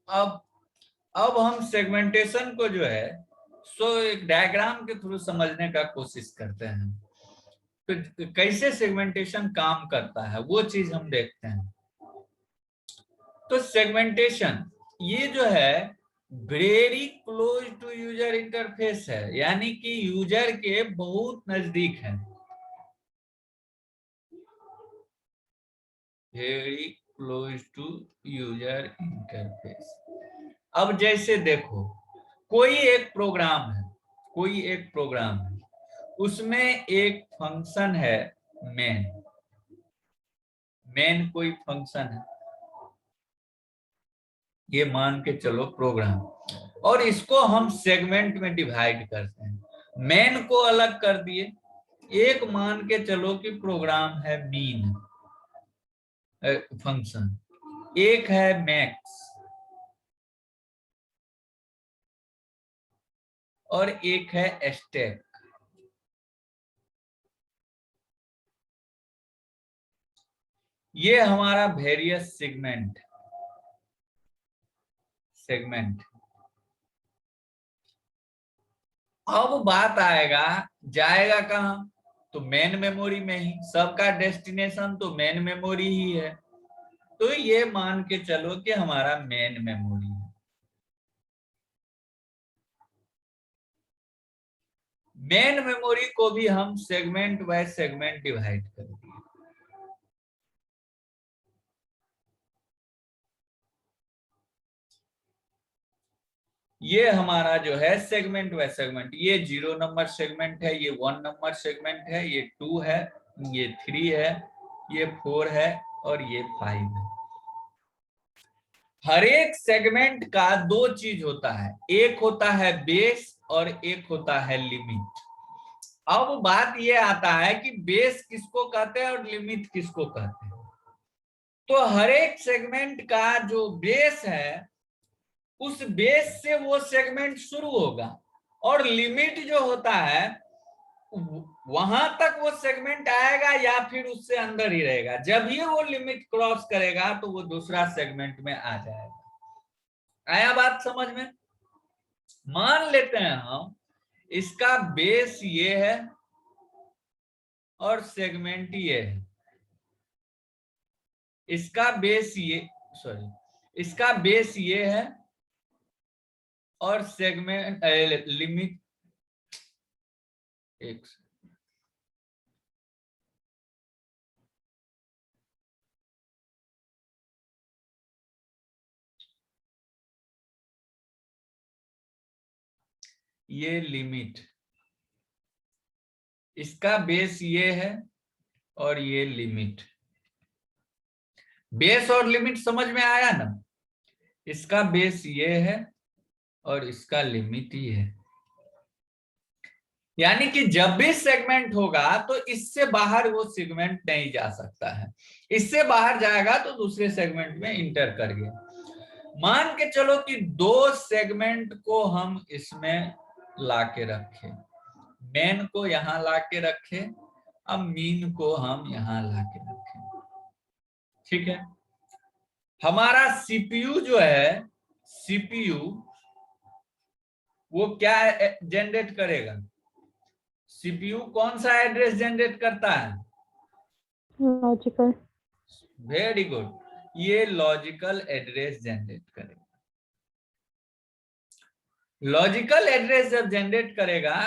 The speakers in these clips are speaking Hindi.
अब हम सेगमेंटेशन को जो है सो एक डायग्राम के थ्रू समझने का कोशिश करते हैं। तो कैसे सेगमेंटेशन काम करता है वो चीज हम देखते हैं। तो सेगमेंटेशन ये जो है very close to user interface है, यानी कि यूजर के बहुत नजदीक है। Very close to user interface. अब जैसे देखो कोई एक प्रोग्राम है, कोई एक प्रोग्राम है, उसमें एक फंक्शन है मेन। मेन कोई फंक्शन है, ये मान के चलो प्रोग्राम, और इसको हम सेगमेंट में डिवाइड करते हैं। मेन को अलग कर दिए, एक मान के चलो कि प्रोग्राम है मीन फंक्शन, एक है मैक्स और एक है स्टैक। ये हमारा वेरियस सेगमेंट अब बात आएगा जाएगा कहां, तो मेन मेमोरी में ही। सबका डेस्टिनेशन तो मेन मेमोरी ही है, तो ये मान के चलो कि हमारा मेन मेमोरी है। मेन मेमोरी को भी हम सेगमेंट बाय सेगमेंट डिवाइड कर दिए। ये हमारा जो है सेगमेंट बाय सेगमेंट, ये 0 नंबर सेगमेंट है, ये 1 नंबर सेगमेंट है, ये 2 है, ये 3 है, ये 4 है और ये 5 है। हर एक सेगमेंट का दो चीज होता है, एक होता है बेस और एक होता है लिमिट। अब बात ये आता है कि बेस किसको कहते हैं और लिमिट किसको कहते हैं। तो हर एक सेगमेंट का जो बेस है उस बेस से वो सेगमेंट शुरू होगा, और लिमिट जो होता है वहां तक वो सेगमेंट आएगा या फिर उससे अंदर ही रहेगा। जब ही वो लिमिट क्रॉस करेगा तो वो दूसरा सेगमेंट में आ जाएगा। आया बात समझ में? मान लेते हैं हम इसका बेस ये है और सेगमेंट ये है। इसका बेस ये, सॉरी, इसका बेस ये है और सेगमेंट लिमिट, एक ये लिमिट, इसका बेस ये है और ये लिमिट। बेस और लिमिट समझ में आया ना? इसका बेस ये है और इसका लिमिट ही है। यानी कि जब भी सेगमेंट होगा तो इससे बाहर वो सेगमेंट नहीं जा सकता है। इससे बाहर जाएगा तो दूसरे सेगमेंट में इंटर कर गया। मान के चलो कि दो सेगमेंट को हम इसमें लाके रखे, मेन को यहां लाके रखे, अब मीन को हम यहां लाके रखे। ठीक है, हमारा सीपीयू जो है, सीपीयू वो क्या जनरेट करेगा? सीपीयू कौन सा एड्रेस जनरेट करता है? लॉजिकल। वेरी गुड, ये लॉजिकल एड्रेस जनरेट करेगा। लॉजिकल एड्रेस जब जनरेट करेगा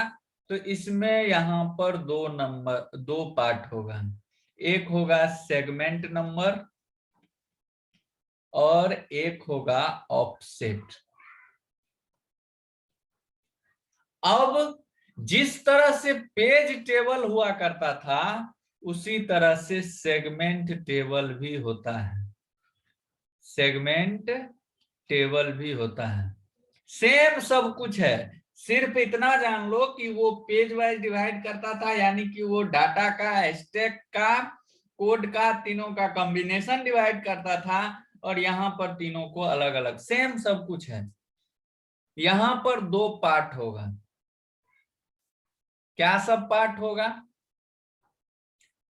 तो इसमें यहां पर दो पार्ट होगा। एक होगा सेगमेंट नंबर और एक होगा ऑफसेट। अब जिस तरह से पेज टेबल हुआ करता था उसी तरह से सेगमेंट टेबल भी होता है। सेगमेंट टेबल भी होता है, सेम सब कुछ है। सिर्फ इतना जान लो कि वो पेज वाइज डिवाइड करता था, यानी कि वो डाटा का, स्टैक का, कोड का, तीनों का कॉम्बिनेशन डिवाइड करता था, और यहां पर तीनों को अलग अलग, सेम सब कुछ है। यहां पर दो पार्ट होगा। क्या सब पार्ट होगा?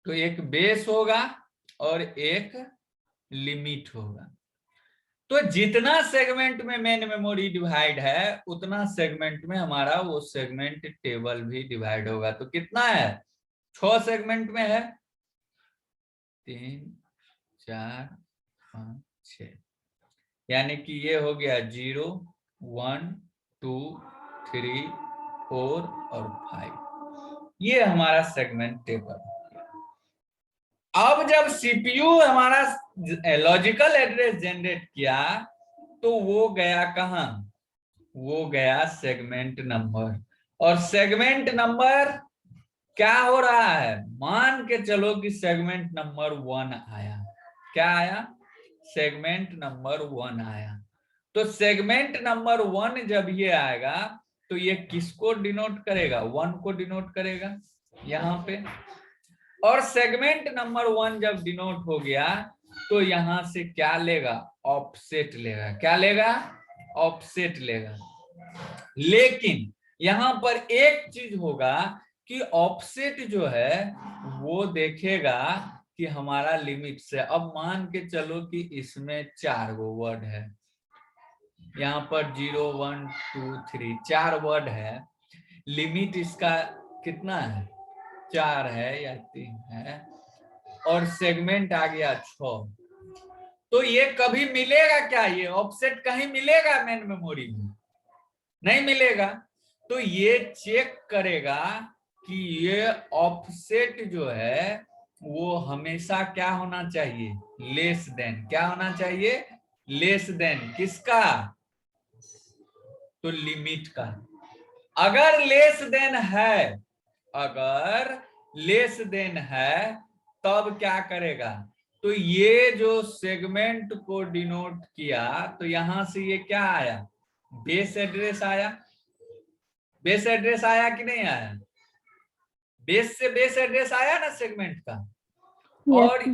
तो एक बेस होगा और एक लिमिट होगा। तो जितना सेगमेंट में मेन मेमोरी डिवाइड है उतना सेगमेंट में हमारा वो सेगमेंट टेबल भी डिवाइड होगा। तो कितना है, 6 सेगमेंट में है, 3 4 5 6, यानी कि ये हो गया 0 1 2 3 4 और 5, ये हमारा सेगमेंट टेबल। अब जब सीपीयू हमारा लॉजिकल एड्रेस जनरेट किया तो वो गया कहां, वो गया सेगमेंट नंबर। और सेगमेंट नंबर क्या हो रहा है, मान के चलो कि सेगमेंट नंबर 1 आया। क्या आया, सेगमेंट नंबर 1 आया। तो सेगमेंट नंबर 1 जब ये आएगा तो ये किसको डिनोट करेगा, 1 को डिनोट करेगा यहाँ पे। और सेगमेंट नंबर 1 जब डिनोट हो गया तो यहां से क्या लेगा, ऑफसेट लेगा। क्या लेगा, ऑफसेट लेगा। लेकिन यहां पर एक चीज होगा कि ऑफसेट जो है वो देखेगा कि हमारा लिमिट से, अब मान के चलो कि इसमें 4 गो वर्ड है, यहाँ पर 0 1 2 3 4 वर्ड है, लिमिट इसका कितना है, 4 है या 3 है, और सेगमेंट आ गया 6। तो ये कभी मिलेगा क्या, ये ऑफसेट कहीं मिलेगा मेन मेमोरी में, नहीं मिलेगा। तो ये चेक करेगा कि ये ऑफसेट जो है वो हमेशा क्या होना चाहिए, लेस देन। क्या होना चाहिए, लेस देन किसका, तो लिमिट का। अगर लेस देन है, अगर लेस देन है तब क्या करेगा, तो ये जो सेगमेंट को डिनोट किया तो यहां से ये क्या आया, बेस एड्रेस आया। बेस एड्रेस आया कि नहीं आया, बेस से बेस एड्रेस आया ना सेगमेंट का। Yes. और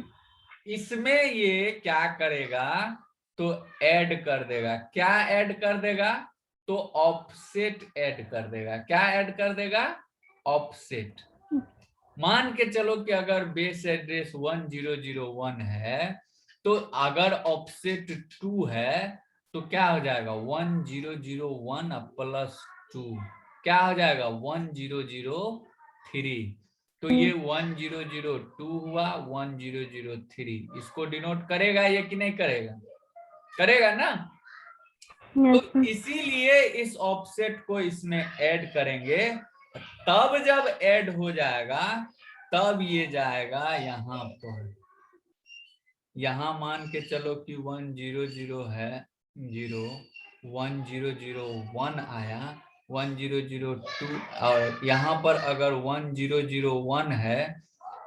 इसमें ये क्या करेगा, तो ऐड कर देगा। क्या ऐड कर देगा, तो ऑफसेट ऐड कर देगा। क्या ऐड कर देगा, ऑफसेट। मान के चलो कि अगर बेस एड्रेस 1001 है तो अगर ऑफसेट 2 है तो क्या हो जाएगा 1001 प्लस 2, क्या हो जाएगा 1003। तो ये 1002 हुआ, 1003 इसको डिनोट करेगा ये कि नहीं करेगा, करेगा ना। Yes. तो इसीलिए इस ऑफसेट को इसमें ऐड करेंगे, तब जब ऐड हो जाएगा तब ये जाएगा यहाँ पर। यहाँ मान के चलो कि 100 है 0, 1001 आया, 1002, और यहाँ पर अगर 1001 है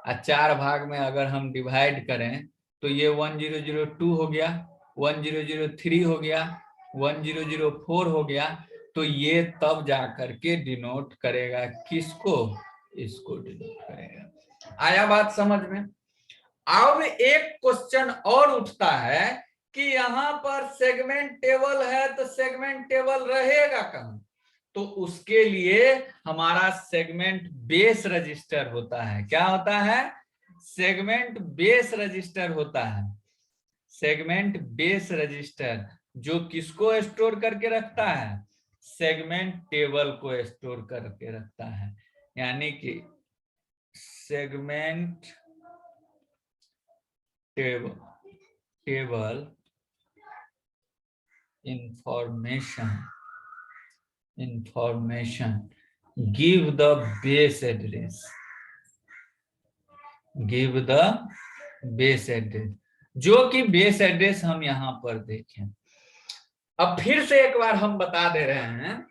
और 4 भाग में अगर हम डिवाइड करें तो ये 1002 हो गया, 1003 हो गया, 1004 हो गया। तो ये तब जाकर के डिनोट करेगा किसको, इसको डिनोट करेगा। आया बात समझ में। अब एक क्वेश्चन और उठता है कि यहाँ पर सेगमेंट टेबल है तो सेगमेंट टेबल रहेगा कहाँ, तो उसके लिए हमारा सेगमेंट बेस रजिस्टर होता है। क्या होता है, सेगमेंट बेस रजिस्टर होता है। सेगमेंट बेस रजिस्टर जो किसको स्टोर करके रखता है, सेगमेंट टेबल को स्टोर करके रखता है। यानी कि segment table information give the base address, give the base address, जो कि बेस एड्रेस हम यहां पर देखें। अब फिर से एक बार हम बता दे रहे हैं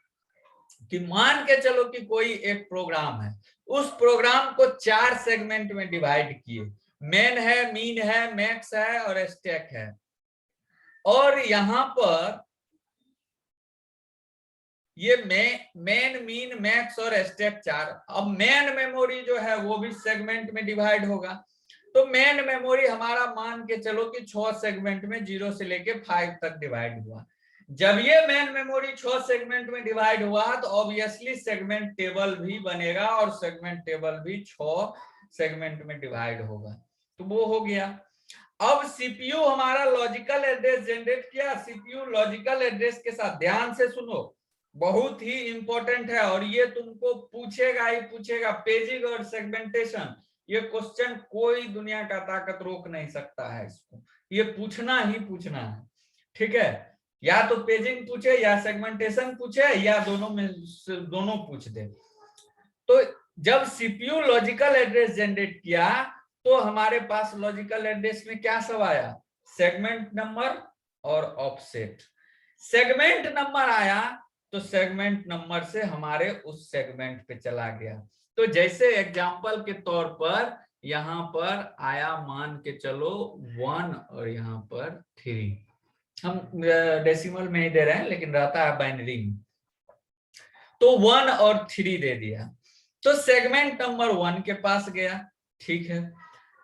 कि मान के चलो कि कोई एक प्रोग्राम है, उस प्रोग्राम को 4 सेगमेंट में डिवाइड किए, मेन है, मीन है, मैक्स है और स्टैक है। और यहां पर ये मेन, मीन, मैक्स और स्टैक 4। अब मेन मेमोरी जो है वो भी सेगमेंट में डिवाइड होगा। तो मेन मेमोरी हमारा मान के चलो कि 6 सेगमेंट में 0 से लेके 5 तक डिवाइड हुआ। जब ये मेन मेमोरी 6 सेगमेंट में डिवाइड हुआ तो ऑब्वियसली सेगमेंट टेबल भी बनेगा और सेगमेंट टेबल भी 6 सेगमेंट में डिवाइड होगा। तो वो हो गया। अब सीपीयू हमारा लॉजिकल एड्रेस जनरेट किया, सीपीयू लॉजिकल एड्रेस के साथ, ध्यान से सुनो, बहुत ही इंपॉर्टेंट है और ये तुमको पूछेगा ही पूछेगा, पेजिंग और सेगमेंटेशन, ये क्वेश्चन कोई दुनिया का ताकत रोक नहीं सकता है इसको, ये पूछना ही पूछना है, ठीक है। या तो पेजिंग पूछे या सेगमेंटेशन पूछे या दोनों में दोनों पूछ दे। तो जब सीपीयू लॉजिकल एड्रेस जनरेट किया तो हमारे पास लॉजिकल एड्रेस में क्या सब आया, सेगमेंट नंबर और ऑफसेट। सेगमेंट नंबर आया तो सेगमेंट नंबर से हमारे उस सेगमेंट पे चला गया। तो जैसे एग्जांपल के तौर पर यहां पर आया, मान के चलो 1 और यहाँ पर 3, हम डेसिमल में ही दे रहे हैं लेकिन रहता है बाइनरी में, तो 1 और 3 दे दिया, तो सेगमेंट नंबर 1 के पास गया, ठीक है।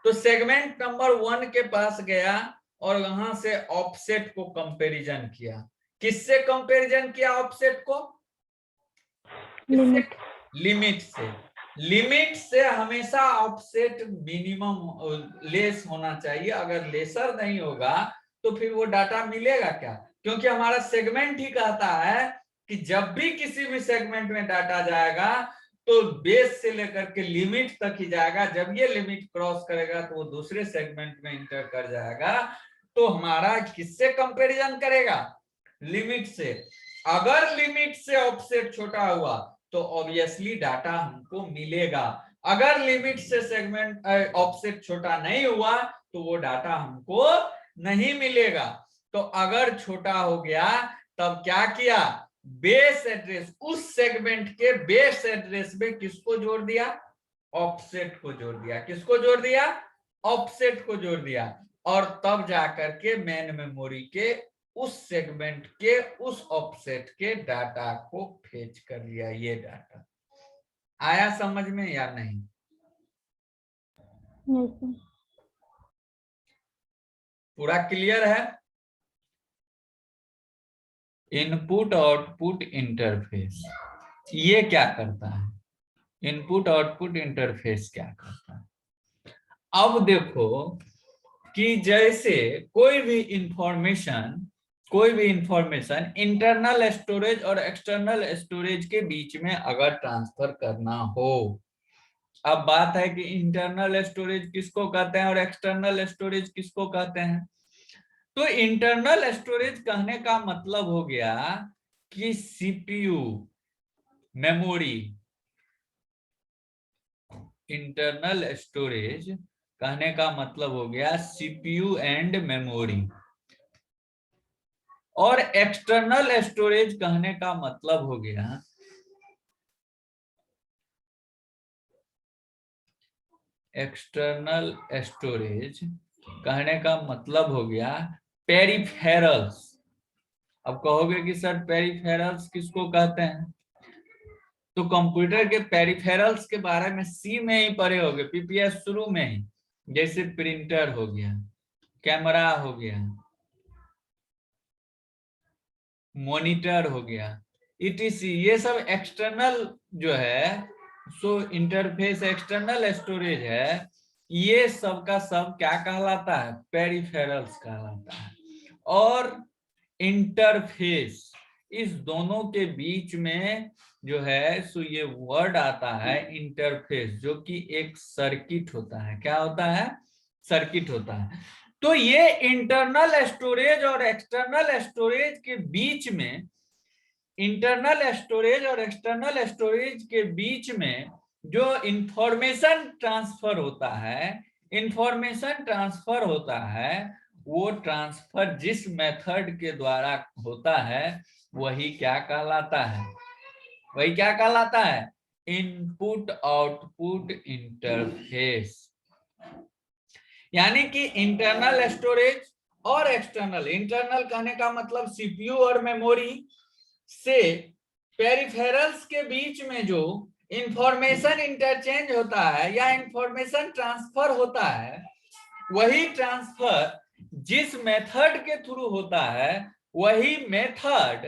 तो सेगमेंट नंबर 1 के पास गया और वहां से ऑफसेट को कंपैरिजन किया। किससे कंपैरिजन किया ऑफसेट को? लिमिट। लिमिट से। लिमिट से हमेशा ऑफसेट मिनिमम लेस होना चाहिए, अगर लेसर नहीं होगा तो फिर वो डाटा मिलेगा क्या? क्योंकि हमारा सेगमेंट ही कहता है कि जब भी किसी भी सेगमेंट में डाटा जाएगा तो बेस से लेकर के लिमिट तक ही जाएगा, जब ये लिमिट क्रॉस करेगा तो वो दूसरे सेगमेंट में इंटर कर जाएगा। तो हमारा किससे कंपैरिजन करेगा? लिमिट से। अगर लिमिट से ऑफसेट छोटा हुआ तो ऑब्वियसली डाटा हमको मिलेगा, अगर लिमिट से सेगमेंट ऑफसेट छोटा नहीं हुआ तो वो डाटा हमको नहीं मिलेगा। तो अगर छोटा हो गया तब क्या किया, बेस एड्रेस, उस सेगमेंट के बेस एड्रेस में किसको जोड़ दिया? ऑफसेट को जोड़ दिया। किसको जोड़ दिया? ऑफसेट को जोड़ दिया। और तब जाकर के मेन मेमोरी के उस सेगमेंट के उस ऑफसेट के डाटा को फेच कर लिया। ये डाटा आया समझ में या नहीं? पूरा क्लियर है? इनपुट आउटपुट इंटरफेस ये क्या करता है? इनपुट आउटपुट इंटरफेस क्या करता है? अब देखो कि जैसे कोई भी इंफॉर्मेशन इंटरनल स्टोरेज और एक्सटर्नल स्टोरेज के बीच में अगर ट्रांसफर करना हो, अब बात है कि इंटरनल स्टोरेज किसको कहते हैं और एक्सटर्नल स्टोरेज किसको कहते हैं। तो इंटरनल स्टोरेज कहने का मतलब हो गया कि सीपीयू मेमोरी, इंटरनल स्टोरेज कहने का मतलब हो गया सीपीयू एंड मेमोरी, और एक्सटर्नल स्टोरेज कहने का मतलब हो गया एक्सटर्नल स्टोरेज कहने का मतलब हो गया पेरिफेरल्स। अब कहोगे कि सर पेरिफेरल्स किसको कहते हैं? तो कंप्यूटर के पेरिफेरल्स के बारे में सी में ही पढ़े होगे, पीपीएस शुरू में ही, जैसे प्रिंटर हो गया, कैमरा हो गया, मॉनिटर हो गया, ईटीसी, ये सब एक्सटर्नल जो है, सो इंटरफेस एक्सटर्नल स्टोरेज है, ये सब का सब क्या कहलाता है? पेरिफेरल्स कहलाता है। और इंटरफेस, इस दोनों के बीच में जो है सो ये वर्ड आता है इंटरफेस, जो कि एक सर्किट होता है। क्या होता है? सर्किट होता है। तो ये इंटरनल स्टोरेज और एक्सटर्नल स्टोरेज के बीच में, इंटरनल स्टोरेज और एक्सटर्नल स्टोरेज के बीच में जो इंफॉर्मेशन ट्रांसफर होता है, इंफॉर्मेशन ट्रांसफर होता है, वो ट्रांसफर जिस मेथड के द्वारा होता है वही क्या कहलाता है? वही क्या कहलाता है? Input output interface. यानी कि इंटरनल स्टोरेज और एक्सटर्नल, इंटरनल कहने का मतलब सीपीयू और मेमोरी से पेरिफेरल्स के बीच में जो इंफॉर्मेशन इंटरचेंज होता है या इंफॉर्मेशन ट्रांसफर होता है, वही ट्रांसफर जिस मेथड के थ्रू होता है वही मेथड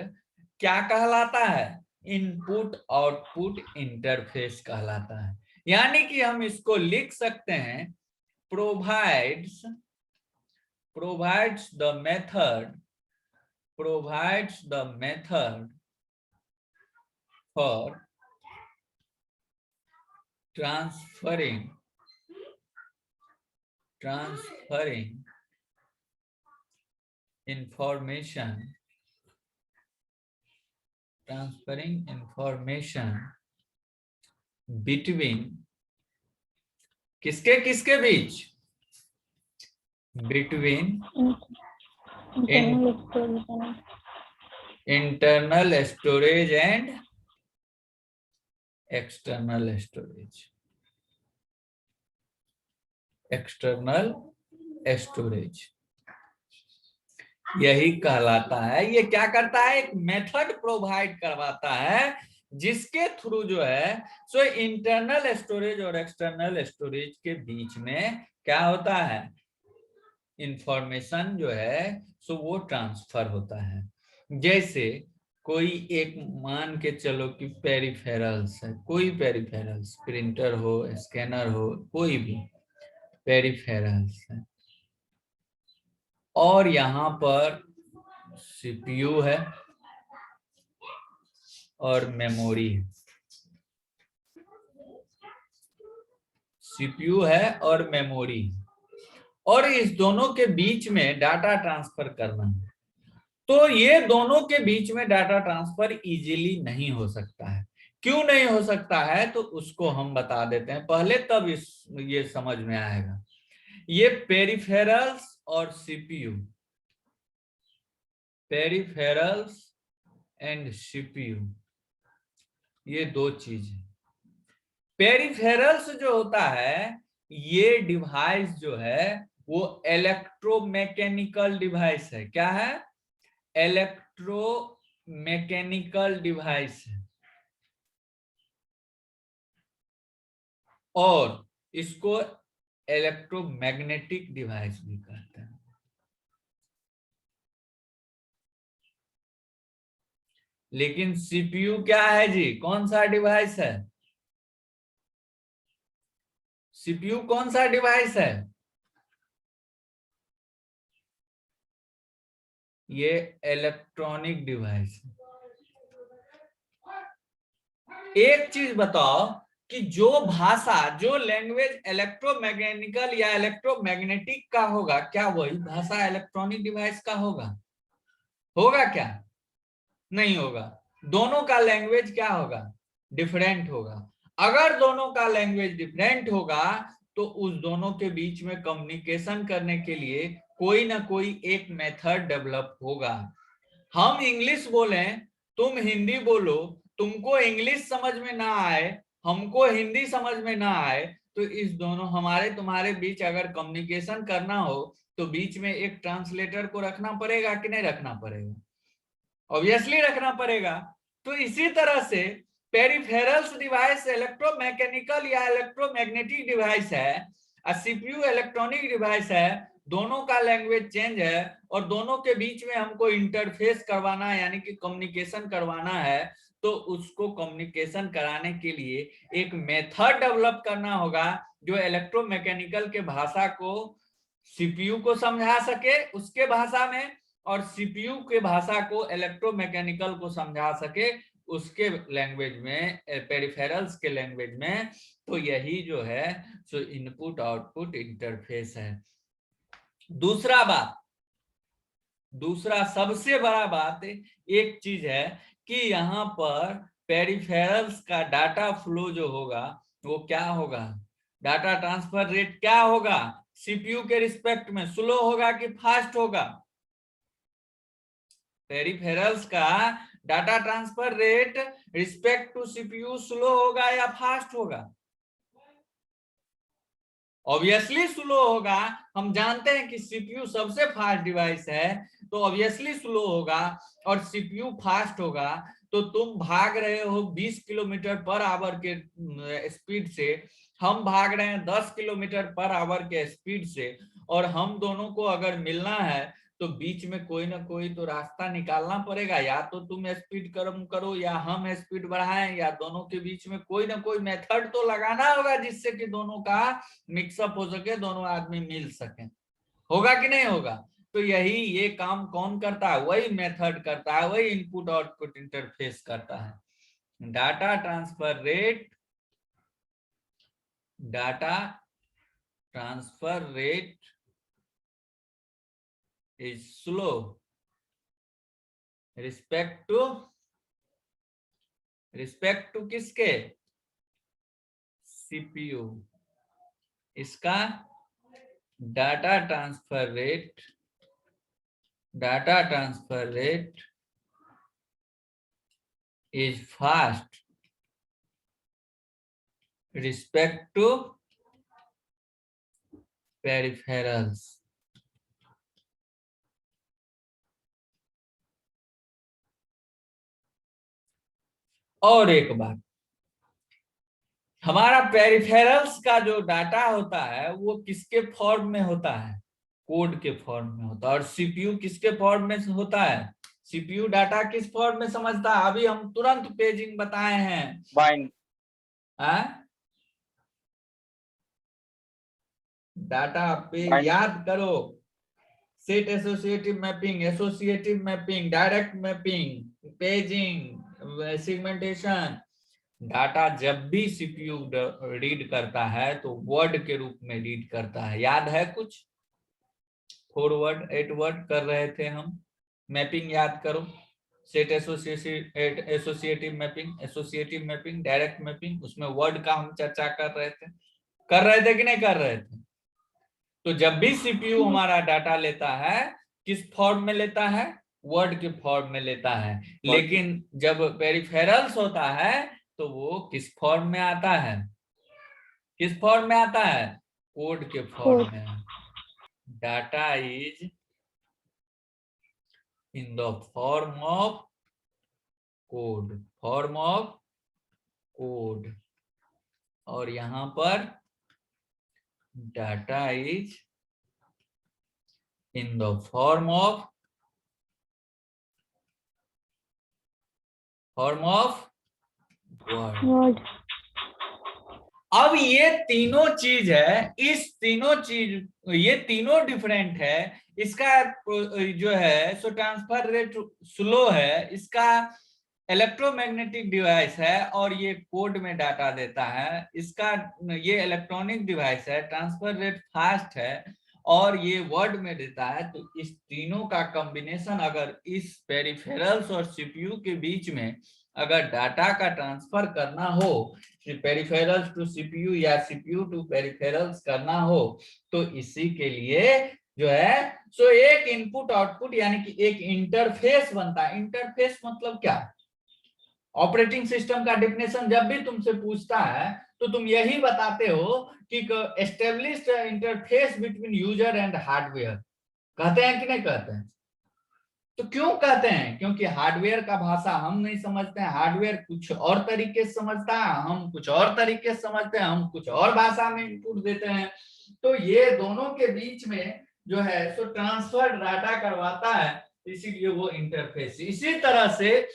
क्या कहलाता है? इनपुट आउटपुट इंटरफेस कहलाता है। यानी कि हम इसको लिख सकते हैं, provides provides the method for transferring information between किसके किसके बीच, between internal storage and external storage. यही कहलाता है। ये क्या करता है, एक मेथड प्रोवाइड करवाता है जिसके थ्रू जो है सो इंटरनल स्टोरेज और एक्सटर्नल स्टोरेज के बीच में क्या होता है, इंफॉर्मेशन जो है सो वो ट्रांसफर होता है। जैसे कोई एक मान के चलो कि पेरिफेरल्स है, कोई पेरिफेरल्स, प्रिंटर हो, स्कैनर हो, कोई भी पेरिफेरल्स है, और यहाँ पर सीपीयू है और मेमोरी है। सीपीयू है और मेमोरी है, और इस दोनों के बीच में डाटा ट्रांसफर करना है। तो ये दोनों के बीच में डाटा ट्रांसफर इजीली नहीं हो सकता है। क्यों नहीं हो सकता है, तो उसको हम बता देते हैं पहले, तब ये समझ में आएगा। ये पेरिफेरल्स और सीपीयू, पेरिफेरल्स एंड सीपीयू, ये दो चीज है। पेरिफेरल्स जो होता है, ये डिवाइस जो है वो इलेक्ट्रोमैकेनिकल डिवाइस है। क्या है, इलेक्ट्रोमैकेनिकल डिवाइस है, और इसको इलेक्ट्रोमैग्नेटिक डिवाइस भी कहते हैं। लेकिन सीपीयू क्या है जी, कौन सा डिवाइस है, सीपीयू कौन सा डिवाइस है, ये इलेक्ट्रॉनिक डिवाइस है। एक चीज बताओ कि जो भाषा, जो लैंग्वेज इलेक्ट्रोमैकेनिकल या इलेक्ट्रोमैग्नेटिक का होगा, क्या वही भाषा इलेक्ट्रॉनिक डिवाइस का होगा? होगा क्या? नहीं होगा। दोनों का लैंग्वेज क्या होगा, डिफरेंट होगा। अगर दोनों का लैंग्वेज डिफरेंट होगा तो उस दोनों के बीच में कम्युनिकेशन करने के लिए कोई ना कोई एक मेथड डेवलप होगा। हम इंग्लिश बोलें, तुम हिंदी बोलो, तुमको इंग्लिश समझ में ना आए, हमको हिंदी समझ में ना आए, तो इस दोनों हमारे तुम्हारे बीच अगर कम्युनिकेशन करना हो तो बीच में एक ट्रांसलेटर को रखना पड़ेगा कि नहीं रखना पड़ेगा? ऑब्वियसली रखना पड़ेगा। तो इसी तरह से पेरिफेरल्स डिवाइस इलेक्ट्रोमैकेनिकल या इलेक्ट्रोमैग्नेटिक डिवाइस है, और सीपीयू इलेक्ट्रॉनिक डिवाइस है। दोनों का लैंग्वेज चेंज है और दोनों के बीच में हमको इंटरफेस करवाना है, यानी कि कम्युनिकेशन करवाना है। तो उसको कम्युनिकेशन कराने के लिए एक मेथड डेवलप करना होगा जो इलेक्ट्रोमैकेनिकल के भाषा को सीपीयू को समझा सके उसके भाषा में, और सीपीयू के भाषा को इलेक्ट्रोमैकेनिकल को समझा सके उसके लैंग्वेज में, पेरिफेरल्स के लैंग्वेज में। तो यही जो है सो इनपुट आउटपुट इंटरफेस है। दूसरा सबसे बड़ा बात एक चीज है कि यहाँ पर पेरिफेरल्स का डाटा फ्लो जो होगा वो क्या होगा, डाटा ट्रांसफर रेट क्या होगा, सीपीयू के रिस्पेक्ट में स्लो होगा कि फास्ट होगा? पेरिफेरल्स का data transfer rate respect to CPU slow होगा या फास्ट होगा? ऑब्वियसली स्लो होगा। हम जानते हैं कि सीपीयू सबसे फास्ट डिवाइस है, तो ऑब्वियसली स्लो होगा। और सीपीयू फास्ट होगा तो तुम भाग रहे हो 20 किलोमीटर पर आवर के स्पीड से, हम भाग रहे हैं 10 किलोमीटर पर आवर के स्पीड से, और हम दोनों को अगर मिलना है तो बीच में कोई ना कोई तो रास्ता निकालना पड़ेगा। या तो तुम स्पीड कम करो या हम स्पीड बढ़ाएं, या दोनों के बीच में कोई ना कोई मेथड तो लगाना होगा जिससे कि दोनों का मिक्सअप हो सके, दोनों आदमी मिल सके। होगा कि नहीं होगा? तो यही ये काम कौन करता है, वही मेथड करता है, वही इनपुट आउटपुट इंटरफेस करता है। Data transfer rate, data transfer rate is slow respect to किसके, सीपीयू। इसका data transfer rate is fast respect to peripherals. और एक बात, हमारा पेरिफेरल्स का जो डाटा होता है वो किसके फॉर्म में होता है, कोड के फॉर्म में होता है। और सीपीयू किसके फॉर्म में होता है, सीपीयू डाटा किस फॉर्म में समझता है, अभी हम तुरंत पेजिंग बताए हैं। बाइंड, डाटा पे याद करो, set associative mapping, direct mapping, paging, segmentation. Data जब भी सीपीयू रीड करता है तो वर्ड के रूप में रीड करता है। याद है कुछ, 4 वर्ड 8 वर्ड कर रहे थे हम। मैपिंग याद करो, set associative mapping, direct mapping, उसमें वर्ड का हम चर्चा कर रहे थे कि नहीं कर रहे थे। तो जब भी सीपीयू हमारा डाटा लेता है किस फॉर्म में लेता है, वर्ड के फॉर्म में लेता है। लेकिन जब पेरिफेरल्स होता है तो वो किस फॉर्म में आता है, किस फॉर्म में आता है, कोड के फॉर्म में। Data is in the form of code, और यहां पर data is in the form of word. अब ये तीनों चीज है, ये तीनों डिफरेंट है। इसका जो है सो ट्रांसफर रेट स्लो है, इसका इलेक्ट्रोमैग्नेटिक डिवाइस है और ये कोड में डाटा देता है। इसका ये इलेक्ट्रॉनिक डिवाइस है, ट्रांसफर रेट फास्ट है और ये वर्ड में देता है। तो इस तीनों का कॉम्बिनेशन अगर इस पेरिफेरल्स और सीपीयू के बीच में अगर डाटा का ट्रांसफर करना हो, पेरिफेरल्स टू सीपीयू या सीपीयू टू पेरिफेरल्स करना हो, तो इसी के लिए जो है सो एक इनपुट आउटपुट यानी कि एक इंटरफेस बनता है। इंटरफेस मतलब क्या, ऑपरेटिंग सिस्टम का डेफिनेशन जब भी तुमसे पूछता है तो तुम यही बताते हो कि established interface between user and hardware. कहते हैं कि नहीं कहते हैं? तो क्यों कहते हैं, क्योंकि हार्डवेयर का भाषा हम नहीं समझते हैं, हार्डवेयर कुछ और तरीके से समझता है, हम कुछ और तरीके से समझते हैं, हम कुछ और भाषा में इनपुट देते हैं। तो ये दोनों के बीच में जो है सो ट्रांसफर डाटा करवाता है, इसीलिए वो इंटरफेस। इसी तरह से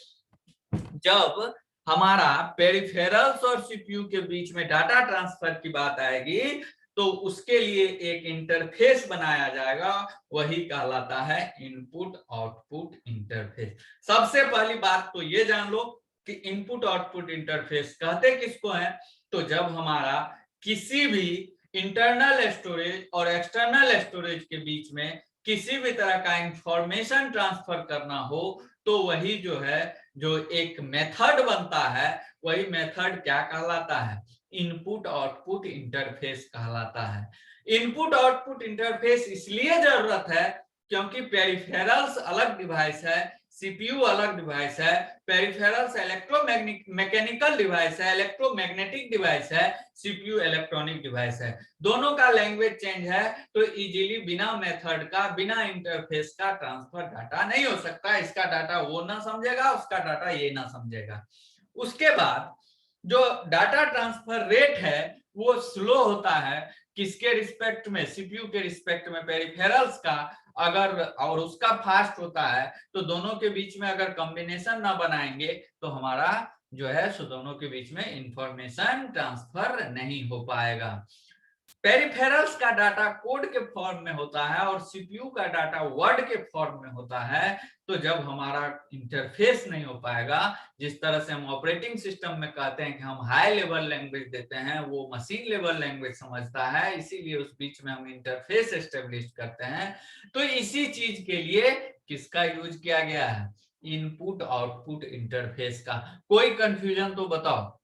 जब हमारा पेरिफेरल्स और सीपीयू के बीच में डाटा ट्रांसफर की बात आएगी तो उसके लिए एक इंटरफेस बनाया जाएगा, वही कहलाता है इनपुट आउटपुट इंटरफेस। सबसे पहली बात तो ये जान लो कि इनपुट आउटपुट इंटरफेस कहते किसको है, तो जब हमारा किसी भी इंटरनल स्टोरेज और एक्सटर्नल स्टोरेज के बीच में किसी भी तरह का इंफॉर्मेशन ट्रांसफर करना हो तो वही जो है जो एक मेथड बनता है, वही मेथड क्या कहलाता है, इनपुट आउटपुट इंटरफेस कहलाता है। इनपुट आउटपुट इंटरफेस इसलिए जरूरत है क्योंकि पेरिफेरल्स अलग डिवाइस है, सीपीयू अलग डिवाइस है। पेरिफेरल्स मैकेनिकल डिवाइस है, इलेक्ट्रोमैग्नेटिक डिवाइस है, सीपीयू इलेक्ट्रॉनिक डिवाइस है। दोनों का लैंग्वेज चेंज है तो इजीली बिना मेथड का, बिना इंटरफेस का ट्रांसफर डाटा नहीं हो सकता। इसका डाटा वो ना समझेगा, उसका डाटा ये ना समझेगा। उसके बाद जो डाटा ट्रांसफर रेट है वो स्लो होता है, किसके रिस्पेक्ट में, सीपीयू के रिस्पेक्ट में, पेरिफेरल्स का। अगर और उसका फास्ट होता है तो दोनों के बीच में अगर कॉम्बिनेशन ना बनाएंगे तो हमारा जो है सो दोनों के बीच में इंफॉर्मेशन ट्रांसफर नहीं हो पाएगा। पेरिफेरल्स का डाटा कोड के फॉर्म में होता है और सीपीयू का डाटा वर्ड के फॉर्म में होता है। तो जब हमारा इंटरफेस नहीं हो पाएगा, जिस तरह से हम ऑपरेटिंग सिस्टम में कहते हैं कि हम हाई लेवल लैंग्वेज देते हैं, वो मशीन लेवल लैंग्वेज समझता है, इसीलिए उस बीच में हम इंटरफेस एस्टेब्लिश करते हैं। तो इसी चीज के लिए किसका यूज किया गया है? इनपुट आउटपुट इंटरफेस का। कोई कंफ्यूजन तो बताओ।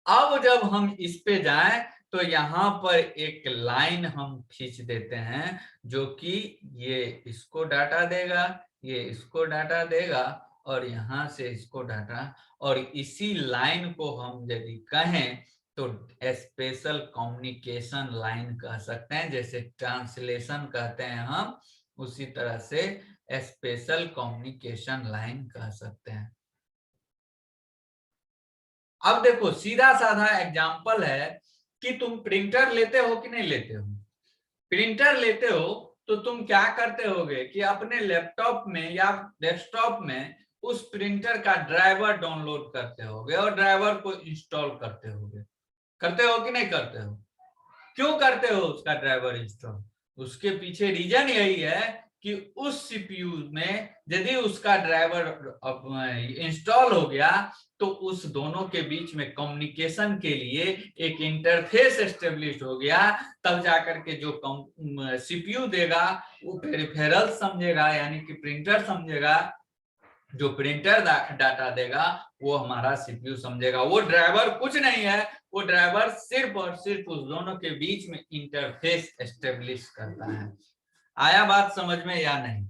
अब जब हम इस पे जाएं तो यहाँ पर एक लाइन हम खींच देते हैं, जो कि ये इसको डाटा देगा, ये इसको डाटा देगा, और यहाँ से इसको डाटा, और इसी लाइन को हम यदि कहें तो स्पेशल कम्युनिकेशन लाइन कह सकते हैं। जैसे ट्रांसलेशन कहते हैं हम, उसी तरह से स्पेशल कम्युनिकेशन लाइन कह सकते हैं। अब देखो सीधा साधा एग्जांपल है कि तुम प्रिंटर लेते हो कि नहीं लेते हो। प्रिंटर लेते हो तो तुम क्या करते होगे कि अपने लैपटॉप में या डेस्कटॉप में उस प्रिंटर का ड्राइवर डाउनलोड करते होगे और ड्राइवर को इंस्टॉल करते होगे। करते हो कि नहीं करते हो? क्यों करते हो उसका ड्राइवर इंस्टॉल? उसके पीछे रीजन यही है कि उस सीपीयू में यदि उसका ड्राइवर इंस्टॉल हो गया तो उस दोनों के बीच में कम्युनिकेशन के लिए एक इंटरफेस एस्टेब्लिश हो गया। तब जाकर के जो सीपीयू देगा वो पेरिफेरल समझेगा, यानी कि प्रिंटर समझेगा। जो प्रिंटर डाटा देगा वो हमारा सीपीयू समझेगा। वो ड्राइवर कुछ नहीं है, वो ड्राइवर सिर्फ और सिर्फ उस दोनों के बीच में इंटरफेस एस्टेब्लिश करता है। आया बात समझ में या नहीं?